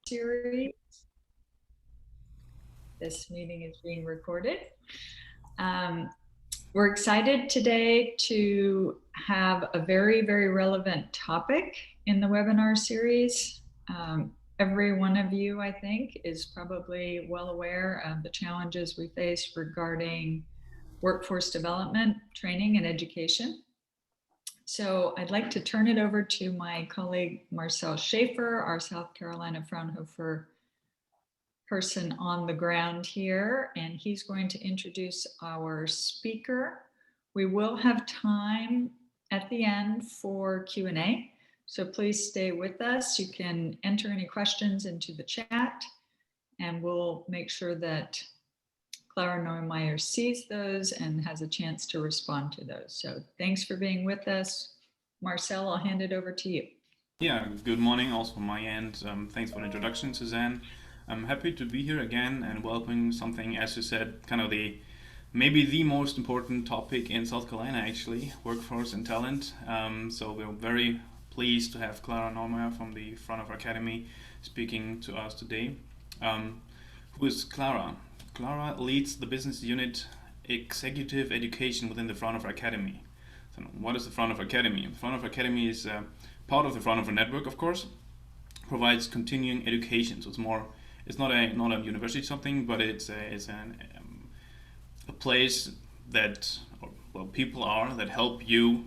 series. This meeting is being recorded. We're excited today to have a very, very relevant topic in the webinar series. Every one of you, I think, is probably well aware of the challenges we face regarding workforce development, training, and education. So I'd like to turn it over to my colleague, Marcel Schaefer, our South Carolina Fraunhofer person on the ground here, and he's going to introduce our speaker. We will have time at the end for Q&A, so please stay with us. You can enter any questions into the chat, and we'll make sure that Clara Neumeier sees those and has a chance to respond to those. So thanks for being with us. Marcel, I'll hand it over to you. Yeah, good morning also from my end. Thanks for the introduction, Suzanne. I'm happy to be here again and welcoming something, as you said, kind of maybe the most important topic in South Carolina, actually, workforce and talent. So we're very pleased to have Clara Neumeier from the Fraunhofer Academy speaking to us today. Who is Clara? Clara leads the business unit executive education within the Fraunhofer Academy. So what is the Fraunhofer Academy? The Fraunhofer Academy is part of the Fraunhofer network, of course, provides continuing education. So it's not a university something, but it's a place that people are that help you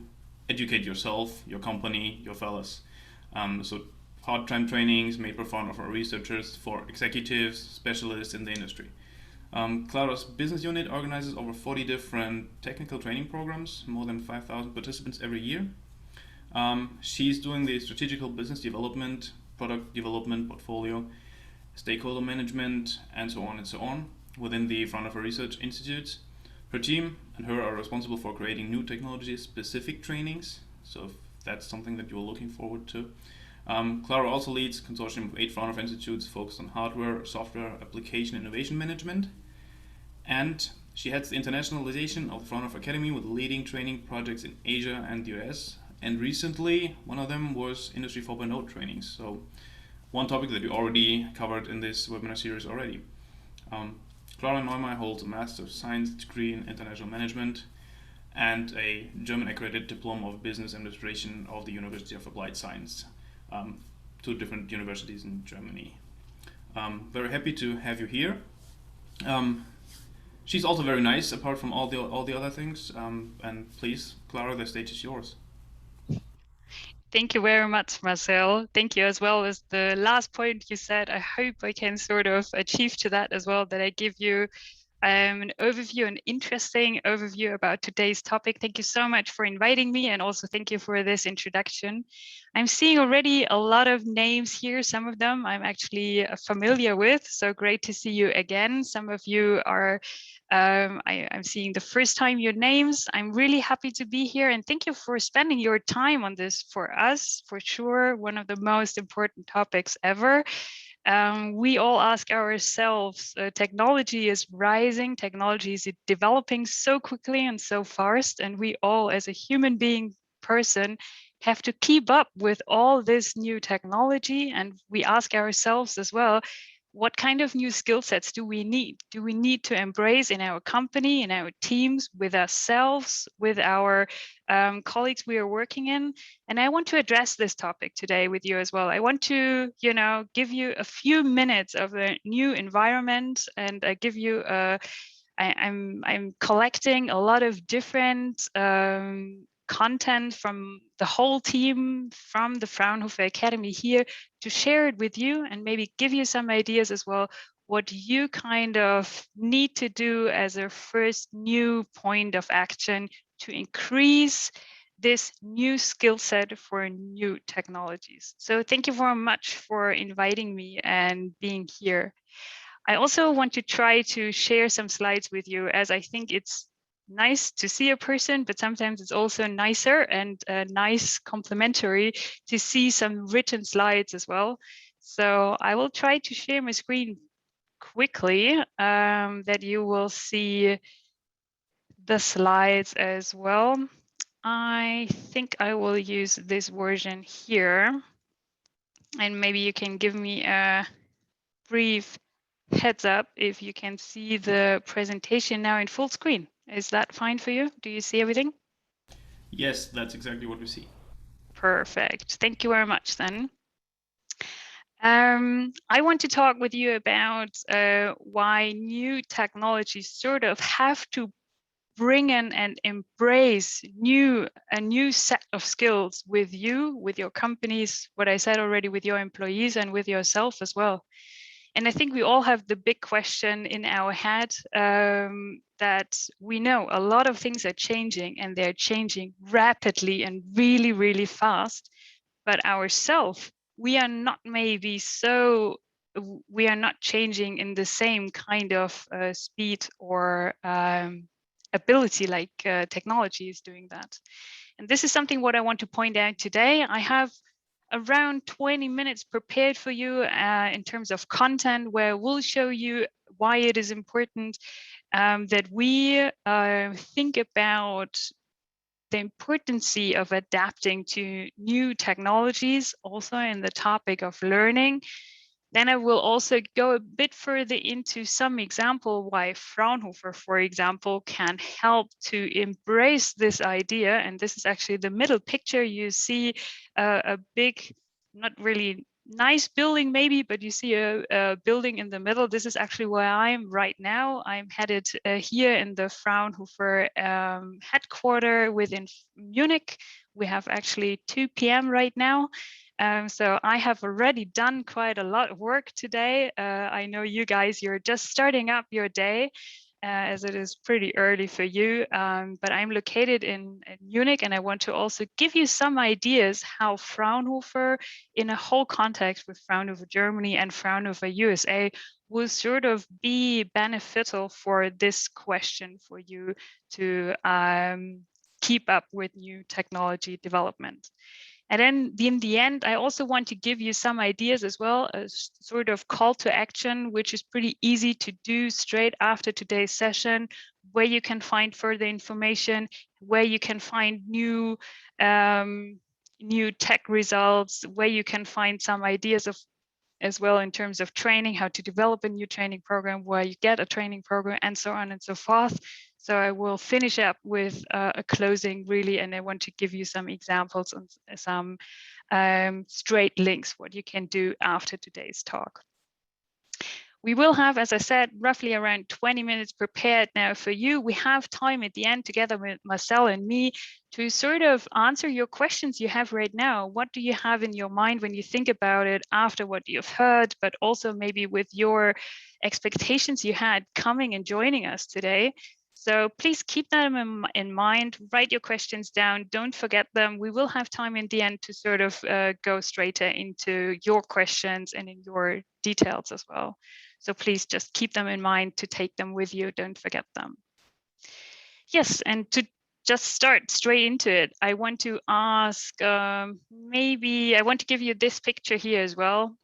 educate yourself, your company, your fellows. So part-time trainings made for Fraunhofer researchers, for executives, specialists in the industry. Clara's business unit organizes over 40 different technical training programs, more than 5,000 participants every year. She's doing the strategical business development, product development, portfolio, stakeholder management, and so on within the Fraunhofer Research Institute. Her team and her are responsible for creating new technology-specific trainings, so if that's something that you're looking forward to. Clara also leads a consortium of 8 Fraunhofer institutes focused on hardware, software, application, innovation management. And she heads the internationalization of the Fraunhofer Academy with leading training projects in Asia and the US. And recently, one of them was Industry 4.0 trainings. So one topic that we already covered in this webinar series already. Clara Neumeier holds a Master of Science degree in International Management and a German accredited Diploma of Business Administration of the University of Applied Science. 2 different universities in Germany. Very happy to have you here. She's also very nice, apart from all the other things. And please, Clara, the stage is yours. Thank you very much, Marcel. Thank you as well as the last point you said. I hope I can sort of achieve to that as well, that I give you an overview, an interesting overview about today's topic. Thank you so much for inviting me, and also thank you for this introduction. I'm seeing already a lot of names here. Some of them I'm actually familiar with, so great to see you again. Some of you are, I'm seeing the first time your names. I'm really happy to be here, and thank you for spending your time on this for us, for sure, one of the most important topics ever. We all ask ourselves, technology is rising, technology is developing so quickly and so fast, and we all as a human being person have to keep up with all this new technology. And we ask ourselves as well, what kind of new skill sets do we need? Do we need to embrace in our company, in our teams, with ourselves, with our colleagues we are working in? And I want to address this topic today with you as well. I want to, give you a few minutes of a new environment, and I give you I'm collecting a lot of different content from the whole team from the Fraunhofer Academy here to share it with you, and maybe give you some ideas as well what you kind of need to do as a first new point of action to increase this new skill set for new technologies. So thank you very much for inviting me and being here. I also want to try to share some slides with you, as I think it's nice to see a person, but sometimes it's also nicer and nice complementary to see some written slides as well. So I will try to share my screen quickly, that you will see the slides as well. I think I will use this version here, and maybe you can give me a brief heads up if you can see the presentation now in full screen. Is that fine for you? Do you see everything? Yes, that's exactly what we see. Perfect. Thank you very much then. I want to talk with you about why new technologies sort of have to bring in and embrace a new set of skills with you, with your companies, what I said already, with your employees and with yourself as well. And I think we all have the big question in our head that we know a lot of things are changing, and they're changing rapidly and really, really fast. But ourselves, we are not maybe so, we are not changing in the same kind of speed or ability like technology is doing that. And this is something what I want to point out today. I have around 20 minutes prepared for you in terms of content, where we'll show you why it is important that we think about the importance of adapting to new technologies, also in the topic of learning. Then I will also go a bit further into some example why Fraunhofer, for example, can help to embrace this idea. And this is actually the middle picture. You see a big, not really nice building maybe, but you see a building in the middle. This is actually where I'm right now. I'm headed here in the Fraunhofer headquarter within Munich. We have actually 2 p.m. right now. So I have already done quite a lot of work today. I know you guys, you're just starting up your day as it is pretty early for you, but I'm located in Munich, and I want to also give you some ideas how Fraunhofer, in a whole context with Fraunhofer Germany and Fraunhofer USA, will sort of be beneficial for this question for you to keep up with new technology development. And then in the end, I also want to give you some ideas as well, a sort of call to action, which is pretty easy to do straight after today's session, where you can find further information, where you can find new tech results, where you can find some ideas of as well in terms of training, how to develop a new training program, where you get a training program, and so on and so forth. So I will finish up with a closing really, and I want to give you some examples and some straight links, what you can do after today's talk. We will have, as I said, roughly around 20 minutes prepared now for you. We have time at the end together with Marcel and me to sort of answer your questions you have right now. What do you have in your mind when you think about it after what you've heard, but also maybe with your expectations you had coming and joining us today? So please keep them in mind, write your questions down, don't forget them. We will have time in the end to sort of go straighter into your questions and in your details as well. So please just keep them in mind to take them with you, don't forget them. Yes, and to just start straight into it, I want to ask, maybe I want to give you this picture here as well,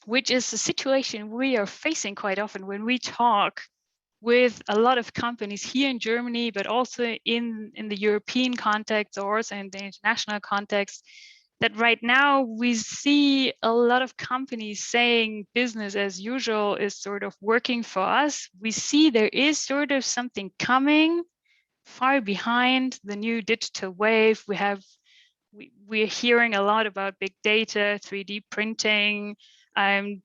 which is a situation we are facing quite often when we talk with a lot of companies here in Germany, but also in the European context or also in the international context, that right now we see a lot of companies saying business as usual is sort of working for us. We see there is sort of something coming far behind the new digital wave. We're hearing a lot about big data, 3D printing,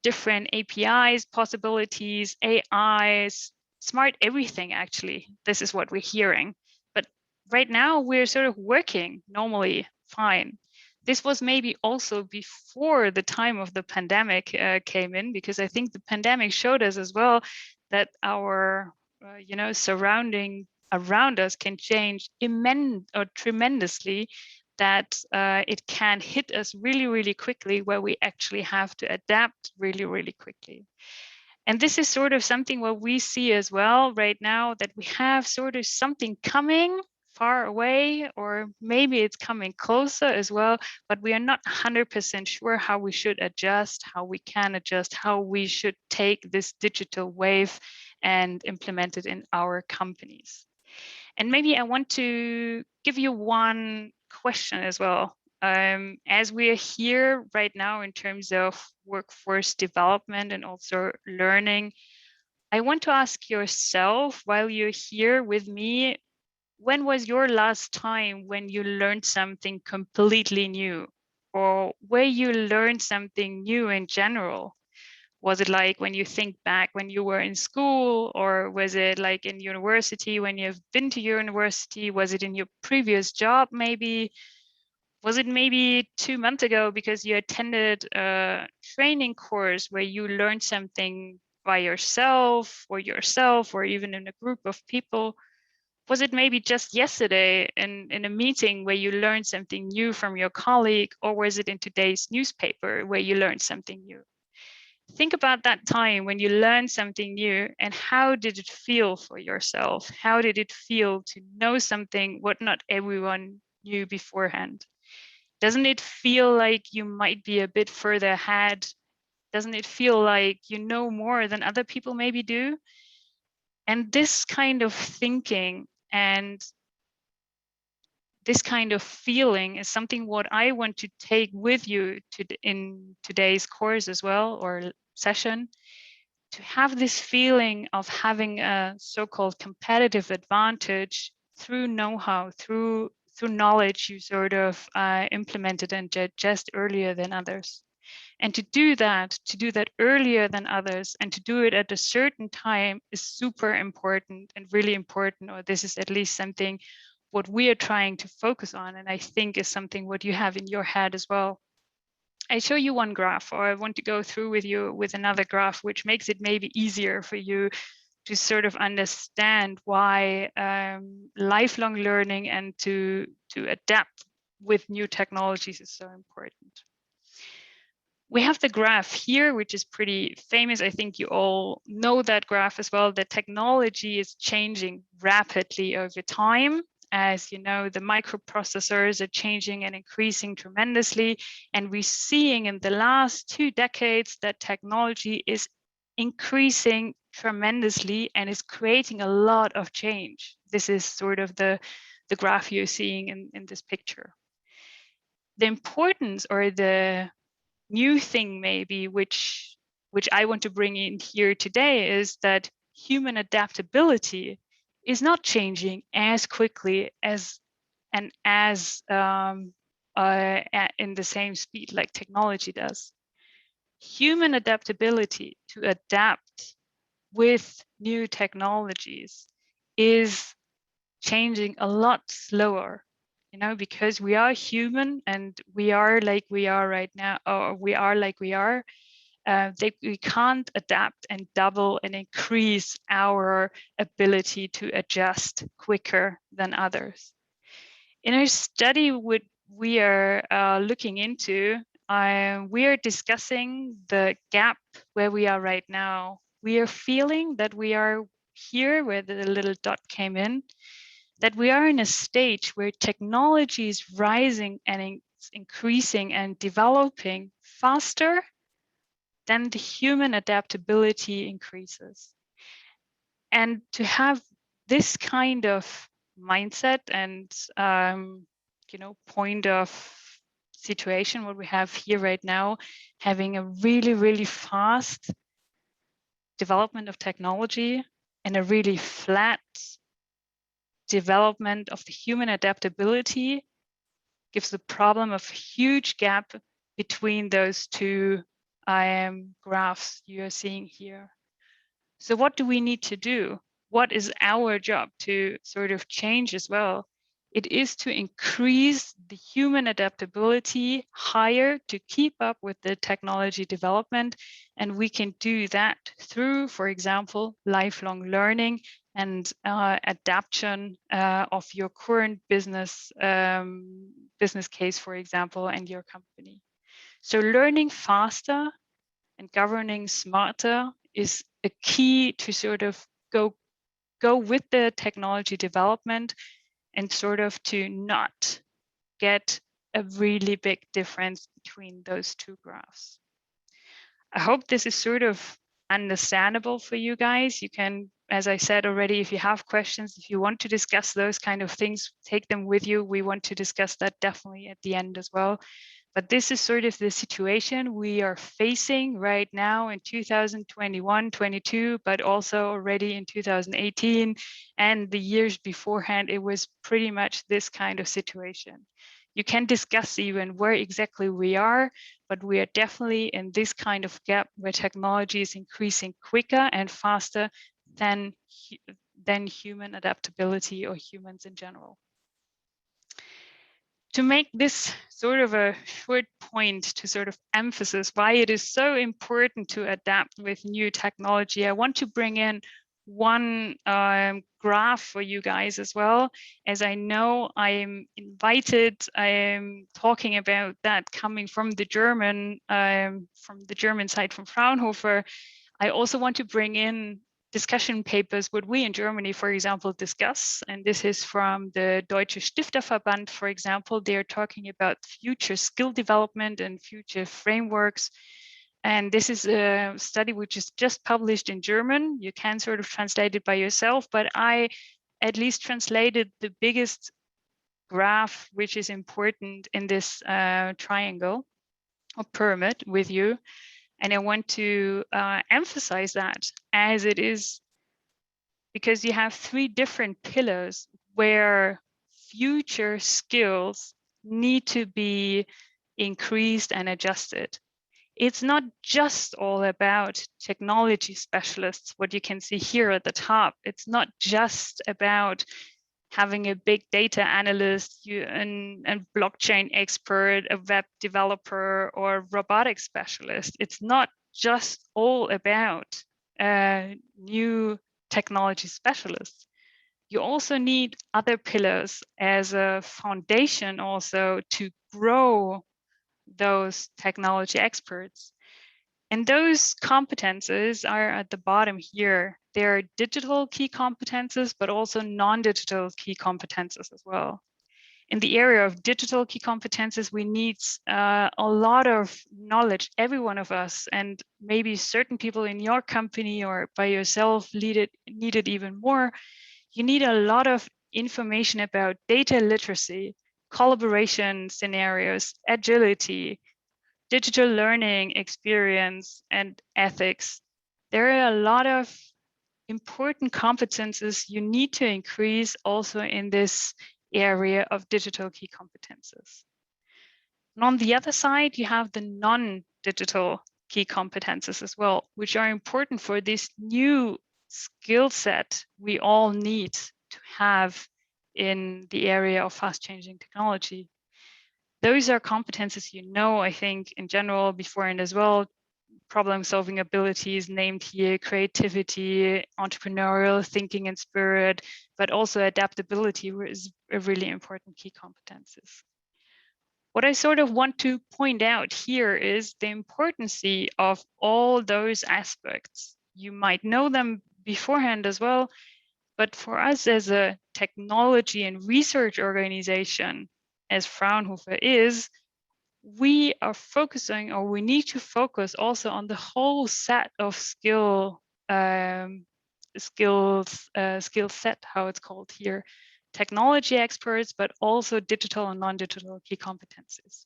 different APIs, possibilities, AIs, smart everything, actually. This is what we're hearing. But right now, we're sort of working normally fine. This was maybe also before the time of the pandemic came in, because I think the pandemic showed us as well that our surrounding around us can change tremendously, that it can hit us really, really quickly, where we actually have to adapt really, really quickly. And this is sort of something what we see as well right now, that we have sort of something coming far away, or maybe it's coming closer as well, but we are not 100% sure how we should adjust, how we can adjust, how we should take this digital wave and implement it in our companies. And maybe I want to give you one question as well. As we are here right now in terms of workforce development and also learning, I want to ask yourself while you're here with me, when was your last time when you learned something completely new, or where you learned something new in general? Was it like when you think back when you were in school, or was it like in university when you've been to university? Was it in your previous job maybe? Was it maybe 2 months ago because you attended a training course where you learned something by yourself, or even in a group of people? Was it maybe just yesterday in a meeting where you learned something new from your colleague, or was it in today's newspaper where you learned something new? Think about that time when you learned something new, and how did it feel for yourself? How did it feel to know something what not everyone knew beforehand? Doesn't it feel like you might be a bit further ahead? Doesn't it feel like you know more than other people maybe do? And this kind of thinking and this kind of feeling is something what I want to take with you in today's course as well, or session, to have this feeling of having a so-called competitive advantage through know-how, through knowledge you sort of implemented and digest earlier than others. And to do that earlier than others, and to do it at a certain time, is super important and really important, or this is at least something what we are trying to focus on, and I think is something what you have in your head as well. I show you one graph, or I want to go through with you with another graph, which makes it maybe easier for you to sort of understand why lifelong learning and to adapt with new technologies is so important. We have the graph here, which is pretty famous. I think you all know that graph as well. The technology is changing rapidly over time. As you know, the microprocessors are changing and increasing tremendously. And we're seeing in the last 2 decades that technology is increasing tremendously and is creating a lot of change. This is sort of the graph you're seeing in this picture. The importance, or the new thing maybe, which I want to bring in here today, is that human adaptability is not changing as quickly as in the same speed like technology does. Human adaptability to adapt with new technologies is changing a lot slower, because we are human and we are like we are right now, or we are like we are. We can't adapt and double and increase our ability to adjust quicker than others. In our study, what we are looking into, we are discussing the gap where we are right now. We are feeling that we are here where the little dot came in, that we are in a stage where technology is rising and increasing and developing faster than the human adaptability increases. And to have this kind of mindset and point of situation, what we have here right now, having a really, really fast development of technology and a really flat development of the human adaptability, gives the problem of huge gap between those two graphs you're seeing here. So what do we need to do? What is our job to sort of change as well? It is to increase the human adaptability higher to keep up with the technology development. And we can do that through, for example, lifelong learning and adaptation of your current business case, for example, and your company. So learning faster and governing smarter is a key to sort of go with the technology development and sort of to not get a really big difference between those two graphs. I hope this is sort of understandable for you guys. You can, as I said already, if you have questions, if you want to discuss those kind of things, take them with you. We want to discuss that definitely at the end as well. But this is sort of the situation we are facing right now in 2021, 22, but also already in 2018 and the years beforehand, it was pretty much this kind of situation. You can discuss even where exactly we are, but we are definitely in this kind of gap where technology is increasing quicker and faster than human adaptability or humans in general. To make this sort of a short point to sort of emphasize why it is so important to adapt with new technology, I want to bring in one graph for you guys as well, as I know I'm invited. I am talking about that coming from the German side, from Fraunhofer. I also want to bring in discussion papers, what we in Germany, for example, discuss. And this is from the Deutsche Stifterverband, for example. They're talking about future skill development and future frameworks. And this is a study which is just published in German. You can sort of translate it by yourself, but I at least translated the biggest graph, which is important in this triangle or pyramid with you. And I want to emphasize that, as it is, because you have three different pillars where future skills need to be increased and adjusted. It's not just all about technology specialists, what you can see here at the top. It's not just about having a big data analyst and blockchain expert, a web developer, or robotics specialist. It's not just all about new technology specialists. You also need other pillars as a foundation also to grow those technology experts. And those competences are at the bottom here. There are digital key competences, but also non-digital key competences as well. In the area of digital key competences, we need a lot of knowledge, every one of us, and maybe certain people in your company or by yourself need it even more. You need a lot of information about data literacy, collaboration scenarios, agility, digital learning experience, and ethics. There are a lot of important competences you need to increase also in this area of digital key competences. And on the other side, you have the non-digital key competences as well, which are important for this new skill set we all need to have in the area of fast changing technology. Those are competences you know, I think, in general beforehand as well. Problem solving abilities named here, creativity, entrepreneurial thinking and spirit, but also adaptability is a really important key competences. What I sort of want to point out here is the importance of all those aspects. You might know them beforehand as well, but for us as a technology and research organization, as Fraunhofer is, we are focusing, or we need to focus also on the whole set of skill set, how it's called here, technology experts, but also digital and non-digital key competencies.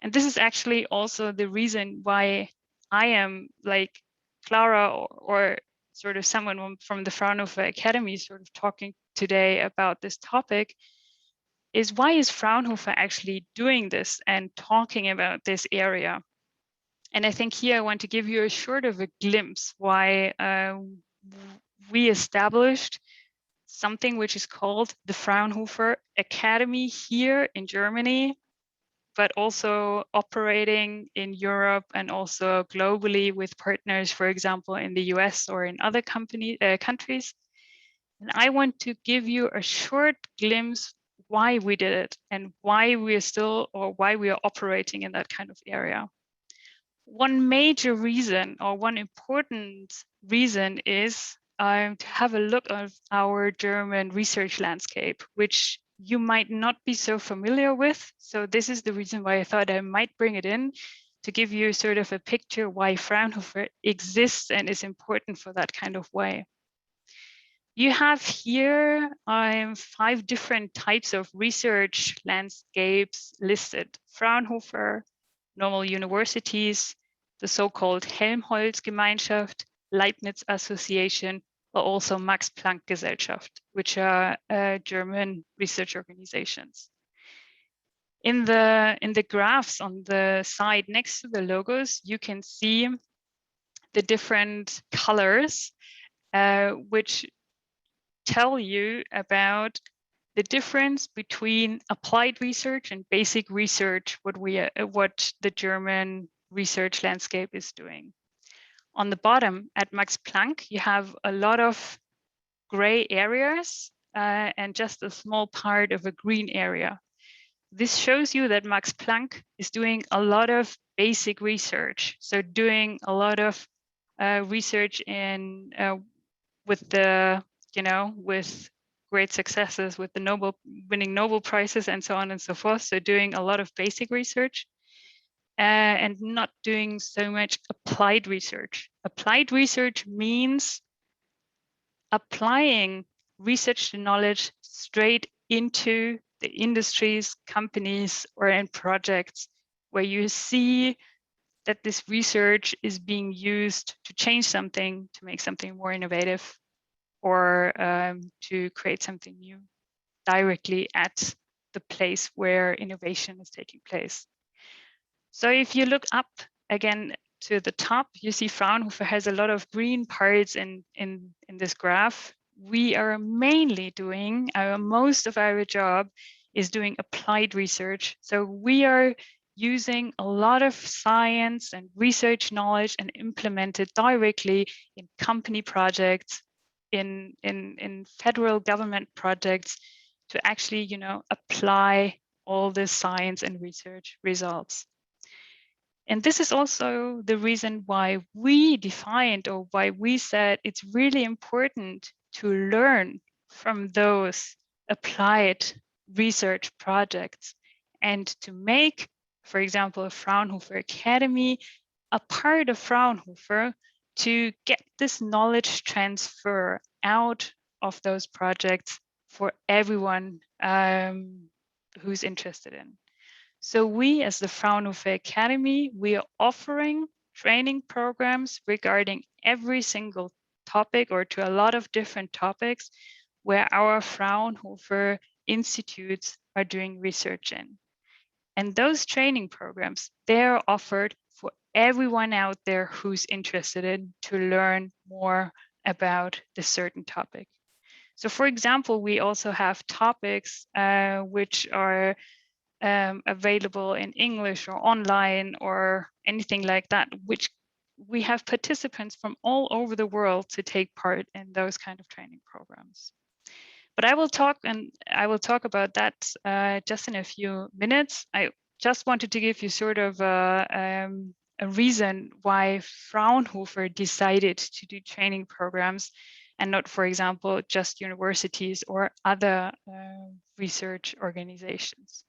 And this is actually also the reason why I am, like Clara or sort of someone from the Fraunhofer Academy sort of talking today about this topic, is why is Fraunhofer actually doing this and talking about this area? And I think here I want to give you a short of a glimpse why we established something which is called the Fraunhofer Academy here in Germany, but also operating in Europe and also globally with partners, for example, in the US or in other countries. And I want to give you a short glimpse why we did it and why we are still, or why we are operating in that kind of area. One major reason, or one important reason, is to have a look at our German research landscape, which you might not be so familiar with. So this is the reason why I thought I might bring it in, to give you sort of a picture why Fraunhofer exists and is important for that kind of way. You have here 5 different types of research landscapes listed. Fraunhofer, normal universities, the so-called Helmholtz-Gemeinschaft, Leibniz Association, or also Max Planck Gesellschaft, which are German research organizations. In the graphs on the side next to the logos, you can see the different colors, which tell you about the difference between applied research and basic research, what the German research landscape is doing. On the bottom at Max Planck, you have a lot of gray areas and just a small part of a green area. This shows you that Max Planck is doing a lot of basic research. So doing a lot of research in with the, with great successes, with the winning Nobel Prizes and so on and so forth. So doing a lot of basic research and not doing so much applied research. Applied research means applying research knowledge straight into the industries, companies, or in projects where you see that this research is being used to change something, to make something more innovative, or to create something new directly at the place where innovation is taking place. So if you look up again to the top, you see Fraunhofer has a lot of green parts in this graph. We are mainly doing, most of our job is doing applied research. So we are using a lot of science and research knowledge and implement it directly in company projects, in federal government projects to actually, apply all the science and research results. And this is also the reason why we defined, or why we said it's really important to learn from those applied research projects and to make, for example, a Fraunhofer Academy a part of Fraunhofer to get this knowledge transfer out of those projects for everyone who's interested in. So we, as the Fraunhofer Academy, we are offering training programs regarding every single topic, or to a lot of different topics where our Fraunhofer institutes are doing research in. And those training programs, they're offered for everyone out there who's interested in to learn more about this certain topic. So for example, we also have topics which are available in English or online or anything like that, which we have participants from all over the world to take part in those kind of training programs. But I will talk about that just in a few minutes. I just wanted to give you sort of a reason why Fraunhofer decided to do training programs and not, for example, just universities or other research organizations.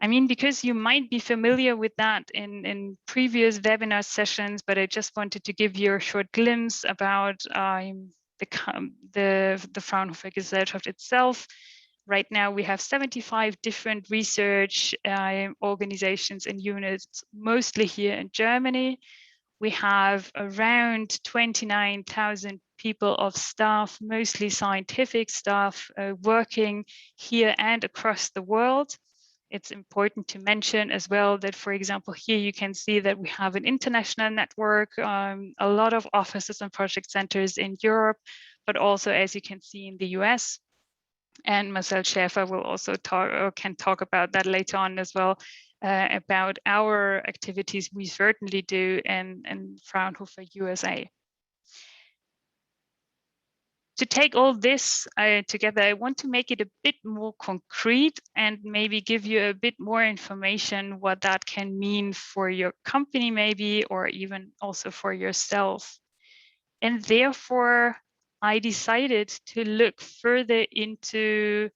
I mean, because you might be familiar with that in previous webinar sessions, but I just wanted to give you a short glimpse about the Fraunhofer Gesellschaft itself. Right now, we have 75 different research organizations and units, mostly here in Germany. We have around 29,000 people of staff, mostly scientific staff, working here and across the world. It's important to mention as well that, for example, here you can see that we have an international network, a lot of offices and project centers in Europe, but also, as you can see, in the US. And Marcel Schäfer will also can talk about that later on as well, about our activities we certainly do in Fraunhofer USA. To take all this together, I want to make it a bit more concrete and maybe give you a bit more information what that can mean for your company maybe, or even also for yourself. And therefore, I decided to look further into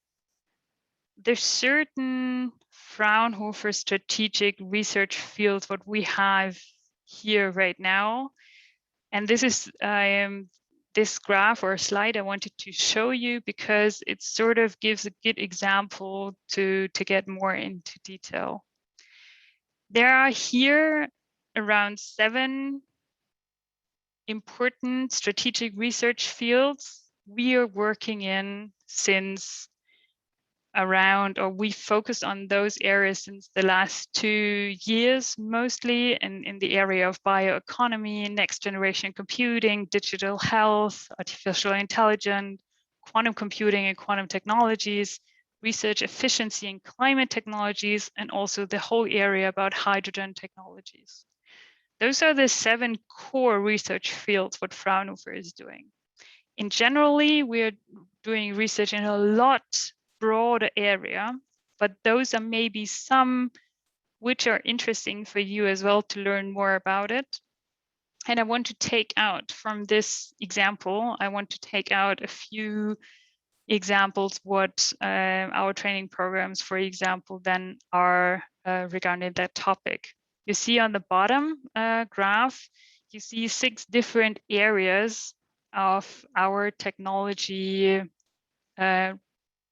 the certain Fraunhofer strategic research fields, what we have here right now. And this is this graph or slide I wanted to show you because it sort of gives a good example to get more into detail. There are here around 7 important strategic research fields we are working in since around, or we focused on those areas since the last 2 years, mostly in the area of bioeconomy, next generation computing, digital health, artificial intelligence, quantum computing and quantum technologies, research efficiency and climate technologies, and also the whole area about hydrogen technologies. Those are the 7 core research fields what Fraunhofer is doing. In generally, we're doing research in a lot broader area, but those are maybe some which are interesting for you as well to learn more about it. And I want to take out from this example, I want to take out a few examples what our training programs, for example, then are regarding that topic. You see on the bottom graph, you see 6 different areas of our technology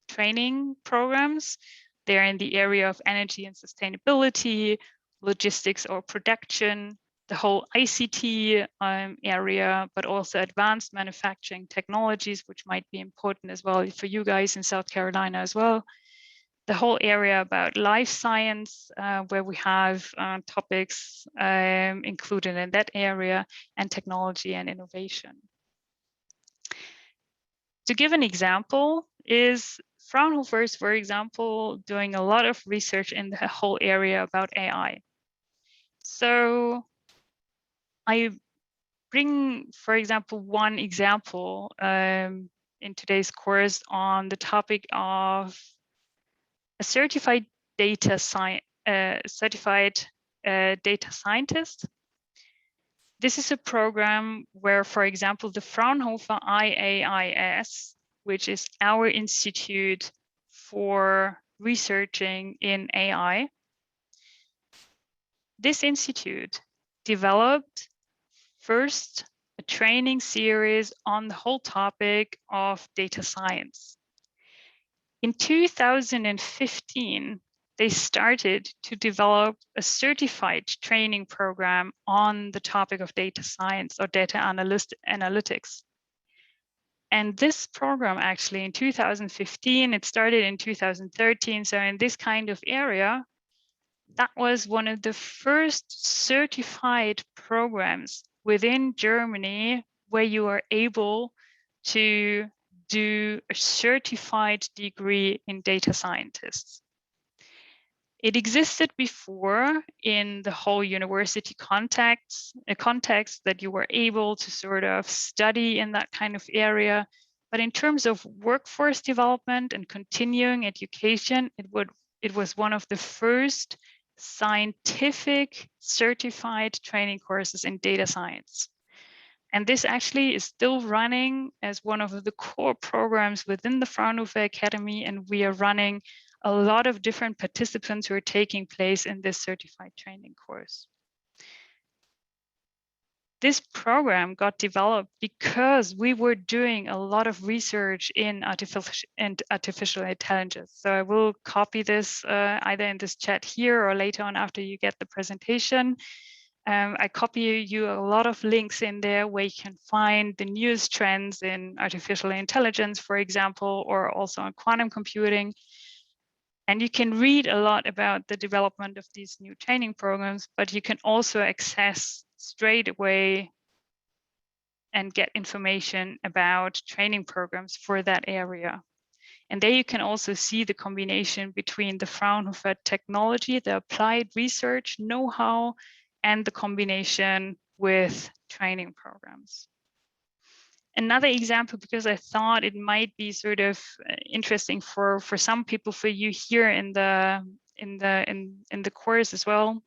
training programs. They're in the area of energy and sustainability, logistics or production, the whole ICT area, but also advanced manufacturing technologies, which might be important as well for you guys in South Carolina as well. The whole area about life science, where we have topics included in that area, and technology and innovation. To give an example, is Fraunhofer is, for example, doing a lot of research in the whole area about AI. So I bring, for example, one example in today's course on the topic of a certified data scientist. This is a program where, for example, the Fraunhofer IAIS, which is our institute for researching in AI, this institute developed first a training series on the whole topic of data science. In 2015, they started to develop a certified training program on the topic of data science or data analytics. And this program actually in 2015, it started in 2013. So in this kind of area, that was one of the first certified programs within Germany where you are able to do a certified degree in data scientists. It existed before in the whole university context that you were able to sort of study in that kind of area. But in terms of workforce development and continuing education, it was one of the first scientific certified training courses in data science. And this actually is still running as one of the core programs within the Fraunhofer Academy. And we are running a lot of different participants who are taking place in this certified training course. This program got developed because we were doing a lot of research in artificial intelligence. So I will copy this either in this chat here or later on after you get the presentation. I copy you a lot of links in there where you can find the newest trends in artificial intelligence, for example, or also on quantum computing. And you can read a lot about the development of these new training programs, but you can also access straight away and get information about training programs for that area. And there you can also see the combination between the Fraunhofer technology, the applied research know-how, and the combination with training programs. Another example, because I thought it might be sort of interesting for some people, for you here in the course as well,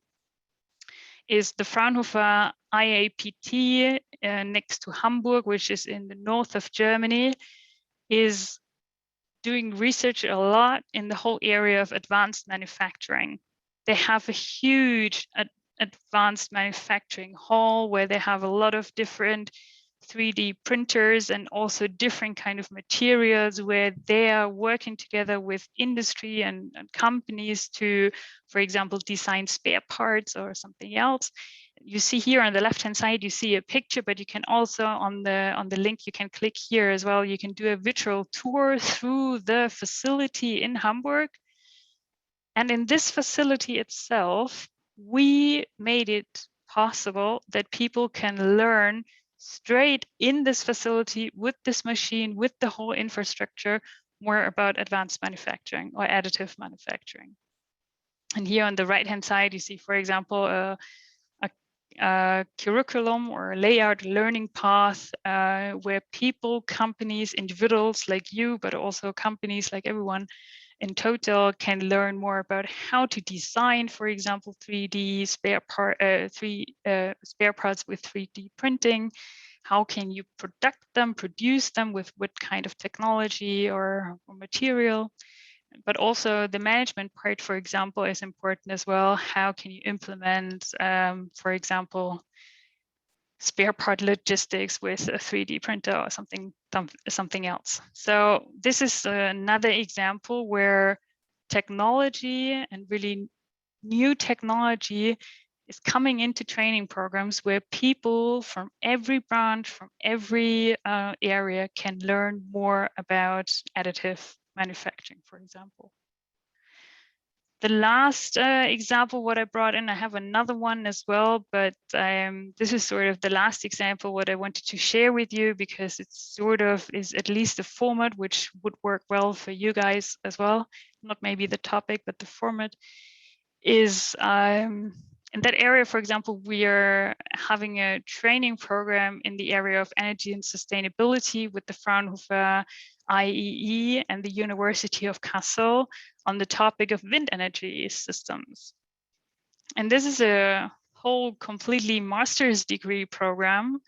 is the Fraunhofer IAPT next to Hamburg, which is in the north of Germany, is doing research a lot in the whole area of advanced manufacturing. They have a huge advanced manufacturing hall where they have a lot of different 3D printers and also different kind of materials where they are working together with industry and companies to, for example, design spare parts or something else. You see here on the left-hand side, you see a picture, but you can also on the link, you can click here as well. You can do a virtual tour through the facility in Hamburg. And in this facility itself, we made it possible that people can learn straight in this facility with this machine, with the whole infrastructure, more about advanced manufacturing or additive manufacturing. And here on the right-hand side, you see, for example, a curriculum or a layout learning path where people, companies, individuals like you, but also companies like everyone in total can learn more about how to design, for example, 3D spare parts with 3D printing. How can you produce them with what kind of technology or material? But also the management part, for example, is important as well. How can you implement, for example, spare part logistics with a 3D printer or something else. So this is another example where technology and really new technology is coming into training programs where people from every branch, from every area can learn more about additive manufacturing, for example. The last example what I brought in, I have another one as well, but this is sort of the last example what I wanted to share with you because it sort of is at least a format which would work well for you guys as well. Not maybe the topic, but the format is in that area, for example, we are having a training program in the area of energy and sustainability with the Fraunhofer IEE and the University of Kassel on the topic of wind energy systems. And this is a whole completely master's degree program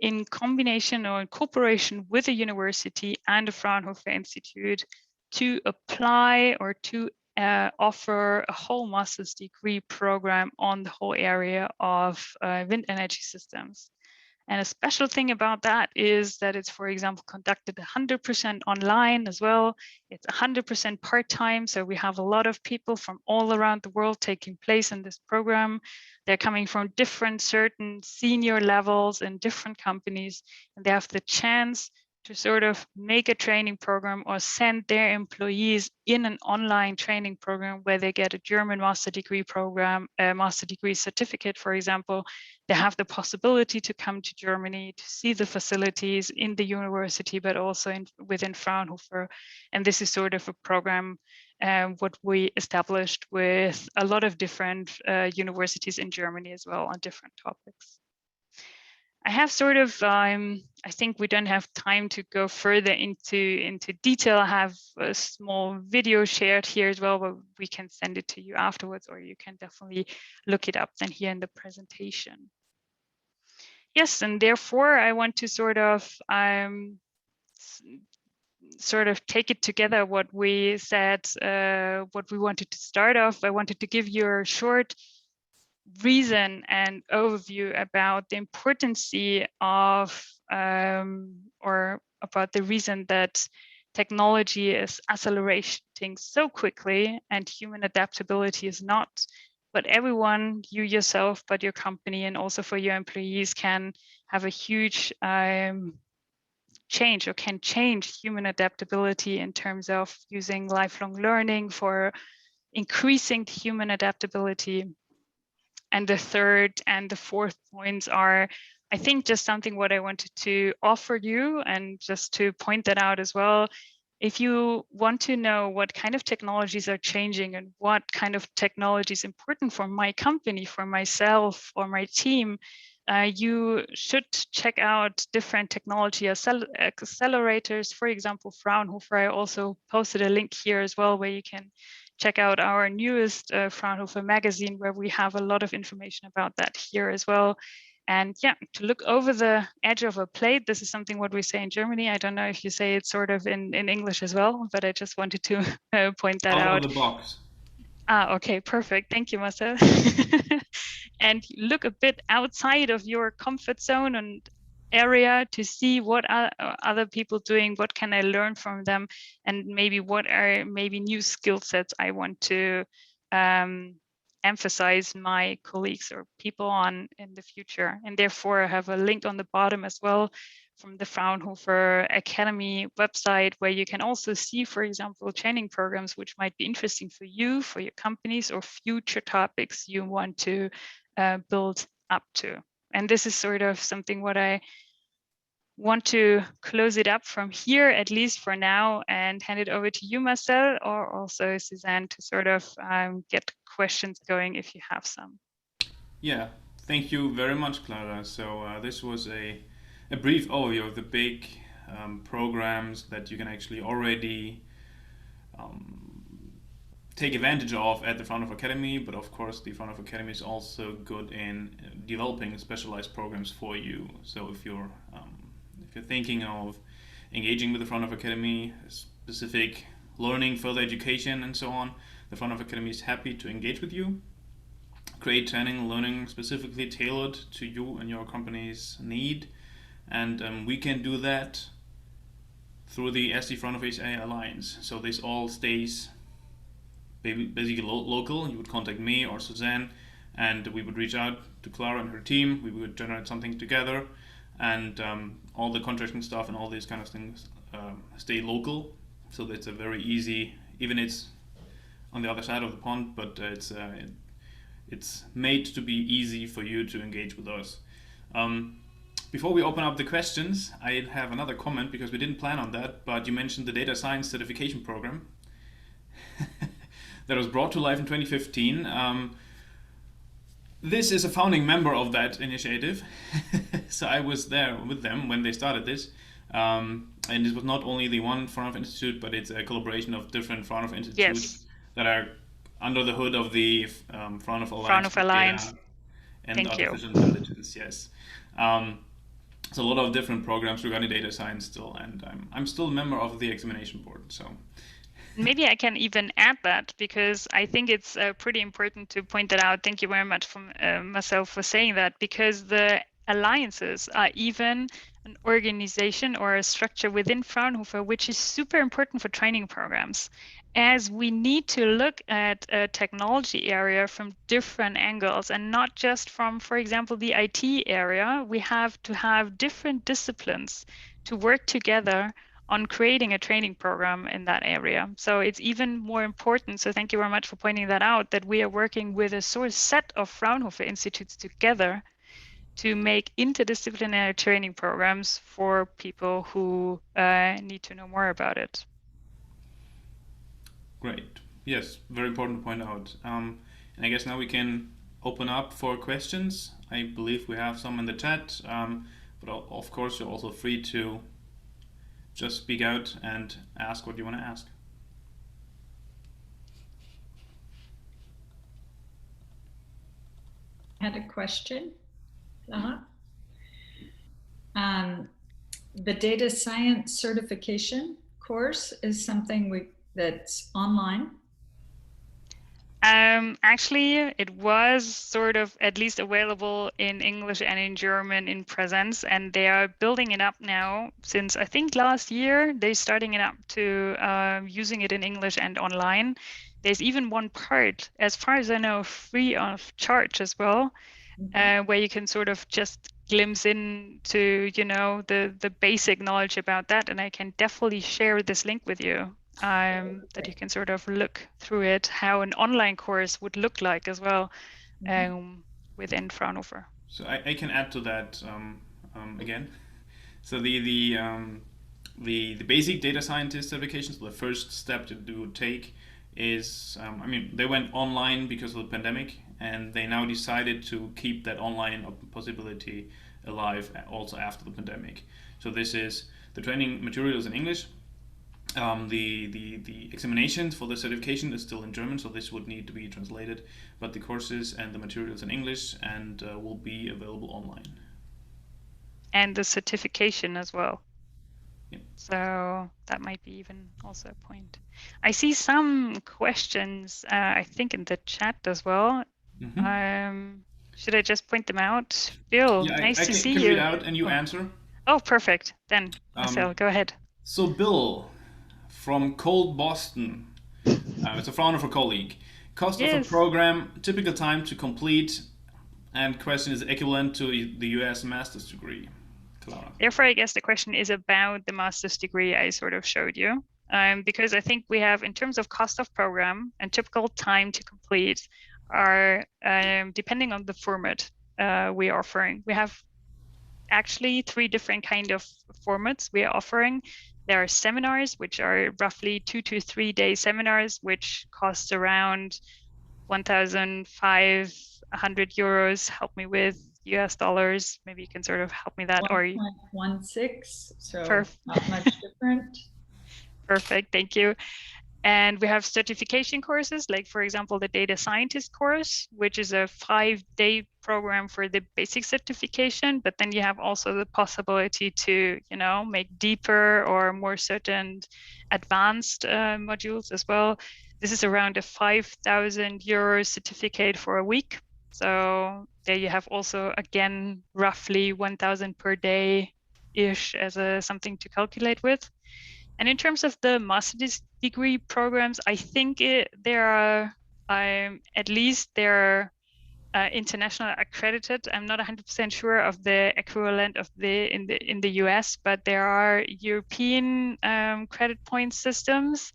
in combination or in cooperation with a university and the Fraunhofer Institute to apply or to offer a whole master's degree program on the whole area of wind energy systems. And a special thing about that is that it's, for example, conducted 100% online as well. It's 100% part-time. So we have a lot of people from all around the world taking place in this program. They're coming from different certain senior levels in different companies, and they have the chance to sort of make a training program or send their employees in an online training program where they get a German master degree program, a master degree certificate, for example. They have the possibility to come to Germany to see the facilities in the university, but also within Fraunhofer. And this is sort of a program what we established with a lot of different universities in Germany as well on different topics. I have sort of, I think we don't have time to go further into detail. I have a small video shared here as well, but we can send it to you afterwards, or you can definitely look it up then here in the presentation. Yes, and therefore I want to sort of take it together what we said, what we wanted to start off. I wanted to give you a short reason and overview about the importance of or about the reason that technology is accelerating so quickly and human adaptability is not. But everyone, you yourself, but your company and also for your employees can have a huge change or can change human adaptability in terms of using lifelong learning for increasing human adaptability. And the third and the fourth points are, I think, just something what I wanted to offer you and just to point that out as well. If you want to know what kind of technologies are changing and what kind of technology is important for my company, for myself or my team, you should check out different technology accelerators. For example, Fraunhofer. I also posted a link here as well where you can check out our newest Fraunhofer magazine, where we have a lot of information about that here as well. And yeah, to look over the edge of a plate, this is something what we say in Germany. I don't know if you say it sort of in English as well, but I just wanted to point that Out of out. the box. Okay, perfect. Thank you, Marcel. And look a bit outside of your comfort zone and area to see what are other people doing, what can I learn from them, and maybe what are maybe new skill sets I want to emphasize my colleagues or people on in the future. And therefore, I have a link on the bottom as well from the Fraunhofer Academy website, where you can also see, for example, training programs which might be interesting for you, for your companies, or future topics you want to build up to. And this is sort of something what I want to close it up from here, at least for now, and hand it over to you, Marcel, or also Suzanne, to sort of get questions going if you have some. Yeah, thank you very much, Clara. So this was a brief overview of the big programs that you can actually already take advantage of at the Fraunhofer Academy, but of course the Fraunhofer Academy is also good in developing specialized programs for you. So if you're thinking of engaging with the Fraunhofer Academy, specific learning, further education, and so on, the Fraunhofer Academy is happy to engage with you, create training and learning specifically tailored to you and your company's need, and we can do that through the SD Fraunhofer HA Alliance. So this all stays basically local. You would contact me or Suzanne, and we would reach out to Clara and her team. We would generate something together, and all the contracting stuff and all these kind of things stay local. So it's a very easy, even it's on the other side of the pond, but it's made to be easy for you to engage with us. Before we open up the questions, I have another comment because we didn't plan on that, but you mentioned the data science certification program that was brought to life in 2015. This is a founding member of that initiative. So I was there with them when they started this. And it was not only the one Fraunhofer Institute, but it's a collaboration of different Fraunhofer Institutes that are under the hood of the Fraunhofer Alliance. Fraunhofer Alliance. And Thank artificial you. intelligence, yes. So a lot of different programs regarding data science still, and I'm still a member of the examination board. So maybe I can even add that, because I think it's pretty important to point that out. Thank you very much for myself for saying that, because the alliances are even an organization or a structure within Fraunhofer, which is super important for training programs, as we need to look at a technology area from different angles and not just from, for example, the IT area. We have to have different disciplines to work together on creating a training program in that area. So it's even more important. So thank you very much for pointing that out, that we are working with a source set of Fraunhofer institutes together to make interdisciplinary training programs for people who need to know more about it. great. Yes, very important to point out. And I guess now we can open up for questions. I believe we have some in the chat, but of course you're also free to just speak out and ask what you want to ask. I had a question. The data science certification course is something that's online. Actually, it was sort of at least available in English and in German in presence, and they are building it up now. Since I think last year, they're starting it up to using it in English and online. There's even one part, as far as I know, free of charge as well, where you can sort of just glimpse into, you know, the basic knowledge about that. And I can definitely share this link with you. That you can sort of look through it, how an online course would look like as well within Fraunhofer. So I can add to that again. So the basic data scientist certifications, the first step to take is, I mean, they went online because of the pandemic, and they now decided to keep that online possibility alive also after the pandemic. So this is the training materials in English. The examinations for the certification is still in German, so this would need to be translated. But the courses and the materials in English and will be available online. And the certification as well. Yep. So that might be even also a point. I see some questions, I think, in the chat as well. Should I just point them out? Bill, Yeah, nice I to see can you. read out and you answer. Oh, perfect. Then, Marcel, go ahead. So Bill, from cold Boston, it's a Fraunhofer colleague. Cost of a program, typical time to complete, and question is equivalent to the US master's degree. Clara. Therefore, I guess the question is about the master's degree I sort of showed you. Because I think we have, in terms of cost of program and typical time to complete, are depending on the format we are offering. We have actually 3 different kind of formats we are offering. There are seminars, which are roughly 2 to 3 day seminars, which cost around 1,500 euros. Help me with US dollars. Maybe you can sort of help me that. 1.16, so not much different. Perfect, thank you. And we have certification courses, like, for example, the data scientist course, which is a 5-day program for the basic certification. But then you have also the possibility to, make deeper or more certain advanced modules as well. This is around a 5,000 euro certificate for a week. So there you have also, again, roughly 1,000 per day-ish as something to calculate with. And in terms of the master's degree programs, I think there are at least they're international accredited. I'm not 100% sure of the equivalent of in the US, but there are European credit point systems,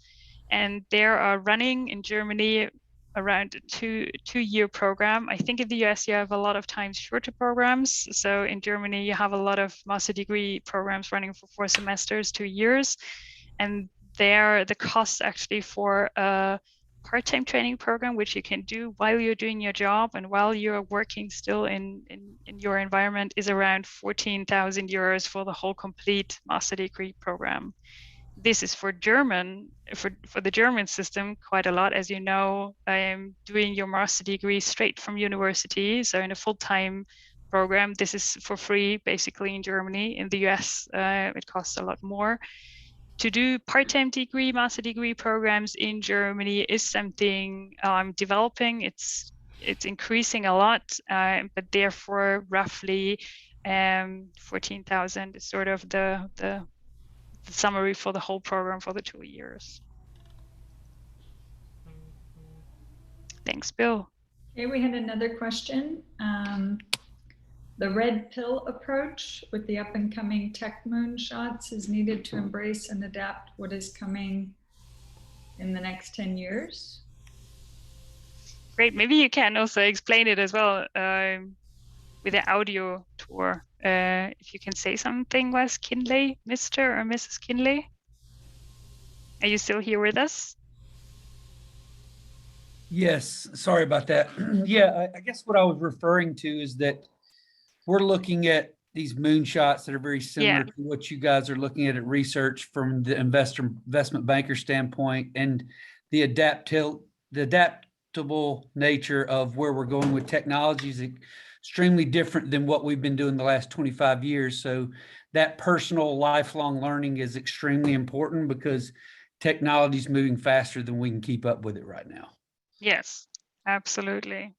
and they are running in Germany around a two-year program. I think in the US you have a lot of times shorter programs. So in Germany you have a lot of master degree programs running for 4 semesters, 2 years, and there the cost actually for a part-time training program, which you can do while you're doing your job and while you're working still in your environment, is around 14,000 euros for the whole complete master degree program. This is for the German system quite a lot. As you know, I am doing your master degree straight from university. So in a full-time program, this is for free, basically, in Germany. In the US, it costs a lot more. To do part-time degree, master degree programs in Germany is something I'm developing. It's increasing a lot, but therefore roughly 14,000 is sort of the summary for the whole program for the 2 years. Thanks, Bill. Okay, we had another question. The red pill approach with the up and coming tech moonshots is needed to embrace and adapt what is coming in the next 10 years. Great. Maybe you can also explain it as well with the audio tour. If you can say something, Wes Kinley, Mr. or Mrs. Kinley. Are you still here with us? Yes, sorry about that. Yeah, I guess what I was referring to is that we're looking at these moonshots that are very similar to what you guys are looking at research from the investment banker standpoint, and the adaptable nature of where we're going with technology is extremely different than what we've been doing the last 25 years. So that personal lifelong learning is extremely important because technology is moving faster than we can keep up with it right now. Yes, absolutely.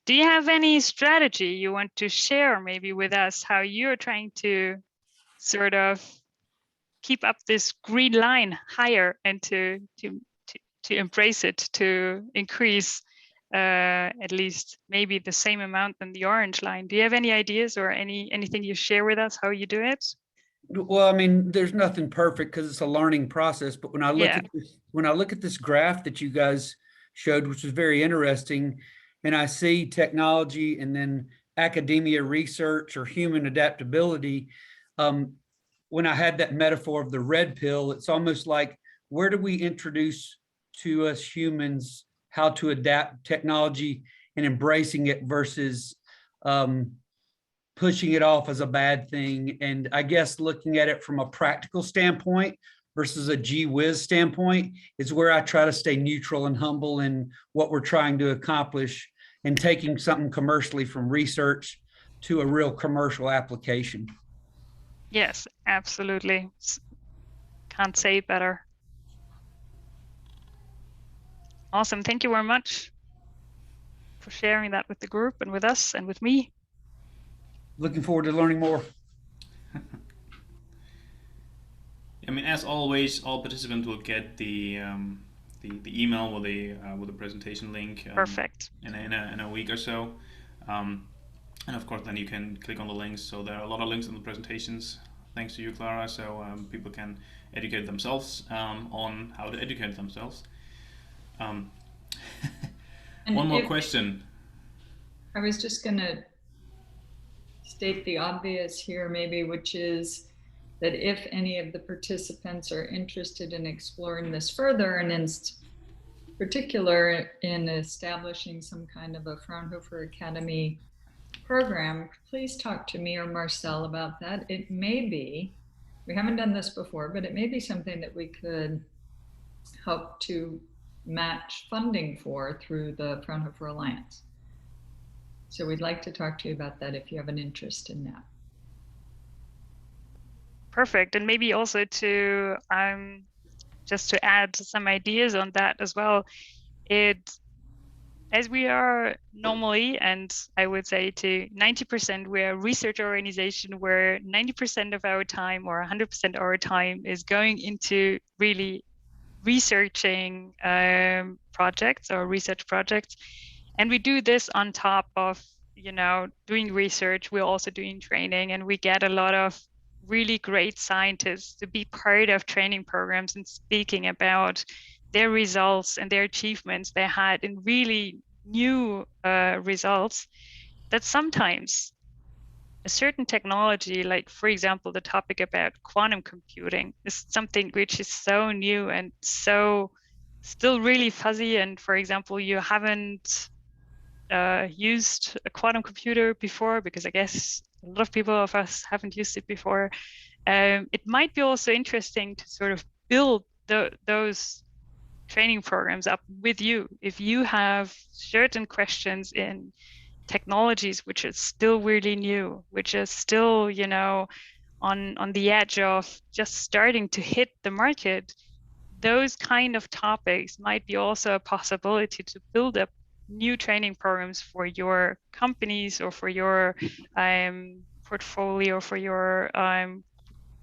Do you have any strategy you want to share maybe with us, how you're trying to sort of keep up this green line higher and to embrace it, to increase at least maybe the same amount than the orange line? Do you have any ideas or anything you share with us how you do it? Well, I mean, there's nothing perfect because it's a learning process. But when I look at this graph that you guys showed, which was very interesting, and I see technology and then academia research or human adaptability, when I had that metaphor of the red pill, it's almost like, where do we introduce to us humans how to adapt technology and embracing it versus pushing it off as a bad thing? And I guess looking at it from a practical standpoint versus a gee whiz standpoint is where I try to stay neutral and humble in what we're trying to accomplish and taking something commercially from research to a real commercial application. Yes, absolutely. Can't say it better. Awesome. Thank you very much for sharing that with the group and with us and with me. Looking forward to learning more. I mean, as always, all participants will get the email with the presentation link. Perfect. In a week or so, and of course, then you can click on the links. So there are a lot of links in the presentations. Thanks to you, Clara. So people can educate themselves on how to educate themselves. One more question. I was just going to state the obvious here, maybe, which is that if any of the participants are interested in exploring this further, and in particular in establishing some kind of a Fraunhofer Academy program, please talk to me or Marcel about that. It may be, we haven't done this before, but it may be something that we could help to match funding for through the Fraunhofer Alliance. So we'd like to talk to you about that if you have an interest in that. Perfect. And maybe also to just to add some ideas on that as well. As we are normally, and I would say to 90%, we're a research organization where 90% of our time or 100% of our time is going into really researching projects or research projects. And we do this on top of, doing research. We're also doing training, and we get a lot of really great scientists to be part of training programs and speaking about their results and their achievements they had in really new results that sometimes a certain technology, like, for example, the topic about quantum computing, is something which is so new and so still really fuzzy. And for example, you haven't used a quantum computer before, because I guess a lot of people of us haven't used it before. It might be also interesting to sort of build those training programs up with you. If you have certain questions in technologies which are still really new, which are still, on the edge of just starting to hit the market, those kind of topics might be also a possibility to build up new training programs for your companies or for your portfolio, for your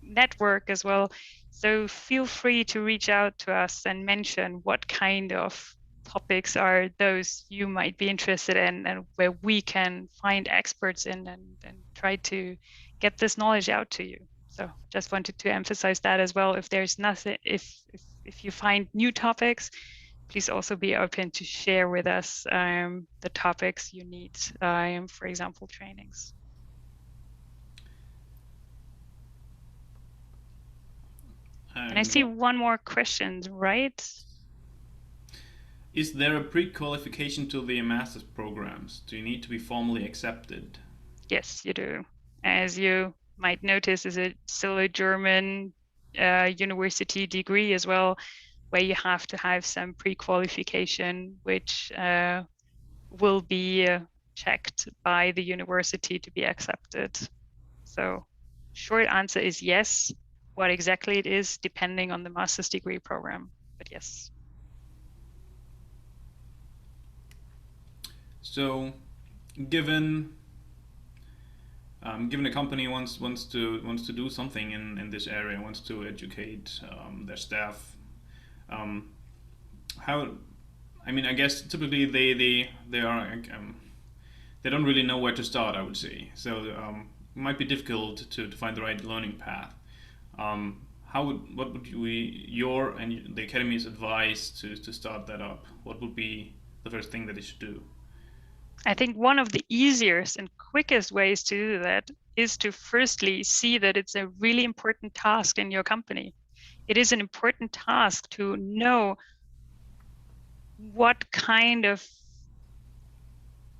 network as well. So feel free to reach out to us and mention what kind of topics are those you might be interested in, and where we can find experts in and try to get this knowledge out to you. So just wanted to emphasize that as well. If there's nothing, if you find new topics, please also be open to share with us the topics you need, for example, trainings. And I see one more question, right? Is there a pre-qualification to the master's programs? Do you need to be formally accepted? Yes, you do. As you might notice, is it still a German university degree as well, where you have to have some pre-qualification, which will be checked by the university to be accepted. So short answer is yes. What exactly it is, depending on the master's degree program, but yes. So, given a company wants to do something in this area, wants to educate their staff, how? I mean, I guess typically they don't really know where to start, I would say. So it might be difficult to find the right learning path. What would your and the Academy's advice to start that up? What would be the first thing that they should do? I think one of the easiest and quickest ways to do that is to firstly see that it's a really important task in your company. It is an important task to know what kind of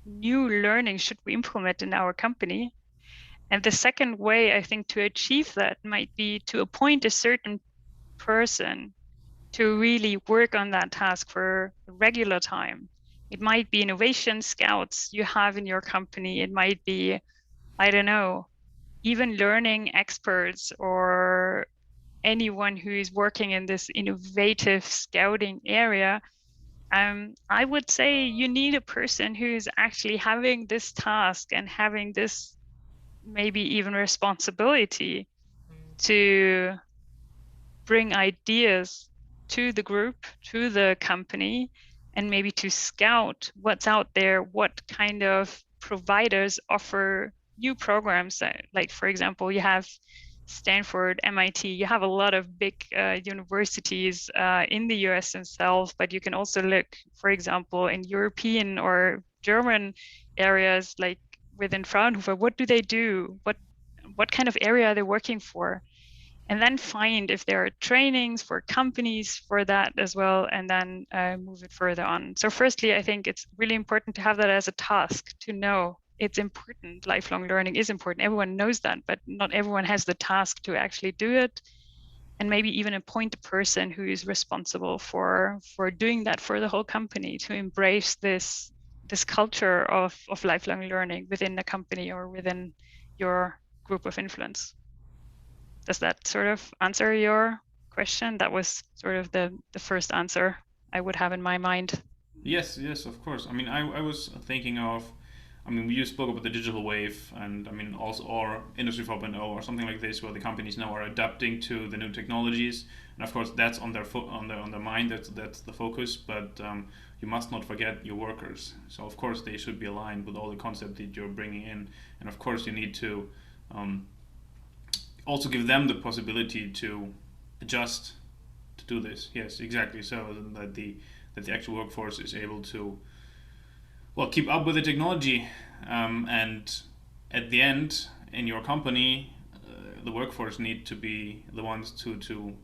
new learning should we implement in our company. And the second way, I think, to achieve that might be to appoint a certain person to really work on that task for regular time. It might be innovation scouts you have in your company. It might be, I don't know, even learning experts or anyone who is working in this innovative scouting area. I would say you need a person who is actually having this task and having this maybe even responsibility to bring ideas to the group, to the company, and maybe to scout what's out there, what kind of providers offer new programs. Like, for example, you have Stanford, MIT, you have a lot of big universities in the US themselves, but you can also look, for example, in European or German areas, like within Fraunhofer, what do they do? What kind of area are they working for? And then find if there are trainings for companies for that as well, and then move it further on. So firstly, I think it's really important to have that as a task, to know it's important. Lifelong learning is important. Everyone knows that, but not everyone has the task to actually do it. And maybe even appoint a person who is responsible for doing that for the whole company, to embrace this culture of lifelong learning within the company or within your group of influence. Does that sort of answer your question? That was sort of the first answer I would have in my mind. Yes, yes, of course. I mean, I was thinking of, I mean, you spoke about the digital wave, and I mean, also, or Industry 4.0 or something like this, where the companies now are adapting to the new technologies, and of course, that's on their on their mind. That's the focus. But you must not forget your workers. So of course, they should be aligned with all the concept that you're bringing in, and of course, you need to also give them the possibility to adjust to do this. Yes, exactly. So that the actual workforce is able to, well, keep up with the technology, and at the end, in your company, the workforce need to be the ones to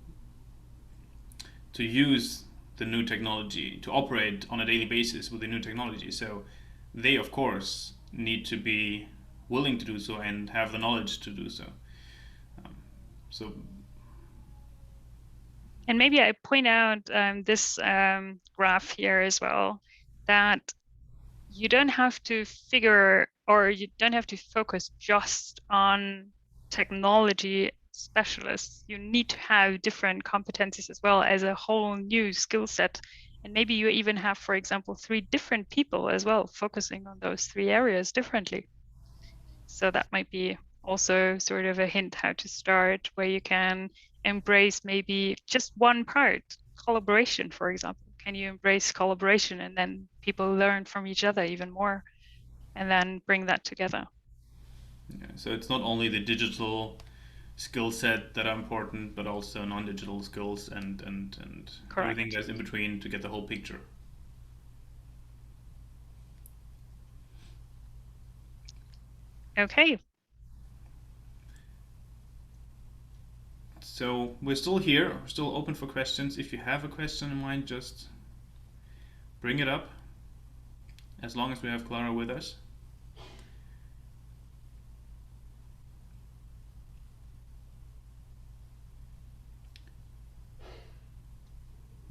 use the new technology, to operate on a daily basis with the new technology. So they, of course, need to be willing to do so and have the knowledge to do so. So, and maybe I point out this graph here as well, that you don't have to figure, or you don't have to focus just on technology specialists. You need to have different competencies as well as a whole new skill set. And maybe you even have, for example, 3 different people as well, focusing on those 3 areas differently. So that might be also sort of a hint how to start, where you can embrace maybe just one part, collaboration, for example. Can you embrace collaboration, and then people learn from each other even more, and then bring that together? yeah, so it's not only the digital skill set that are important, but also non-digital skills and everything that's in between to get the whole picture. Okay. So we're still here, we're still open for questions. If you have a question in mind, just bring it up, as long as we have Clara with us.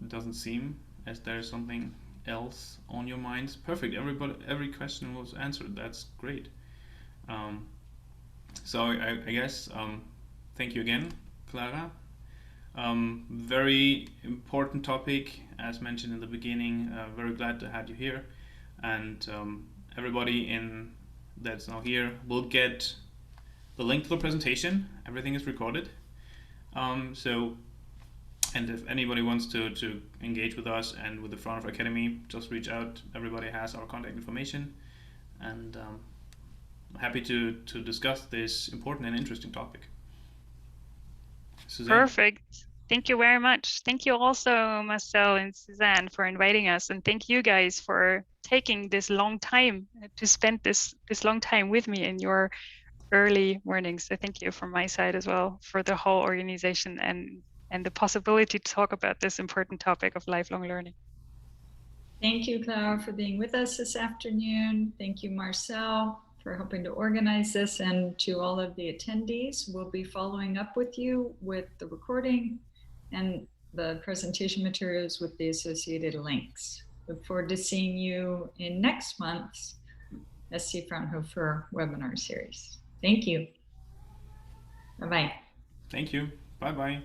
It doesn't seem as there's something else on your minds. Perfect. Every question was answered. That's great. So I guess thank you again, Clara. Very important topic, as mentioned in the beginning. Very glad to have you here, and everybody that's now here will get the link to the presentation. Everything is recorded. And if anybody wants to engage with us and with the Fraunhofer Academy, just reach out. Everybody has our contact information, and I'm happy to discuss this important and interesting topic. Suzanne? Perfect. Thank you very much. Thank you also, Marcel and Suzanne, for inviting us, and thank you guys for taking this long time to spend this long time with me in your early mornings. So thank you from my side as well for the whole organization and the possibility to talk about this important topic of lifelong learning. Thank you, Clara, for being with us this afternoon. Thank you, Marcel, for helping to organize this, and to all of the attendees. We'll be following up with you with the recording and the presentation materials with the associated links. Look forward to seeing you in next month's SC Fraunhofer webinar series. Thank you. Bye-bye. Thank you. Bye-bye.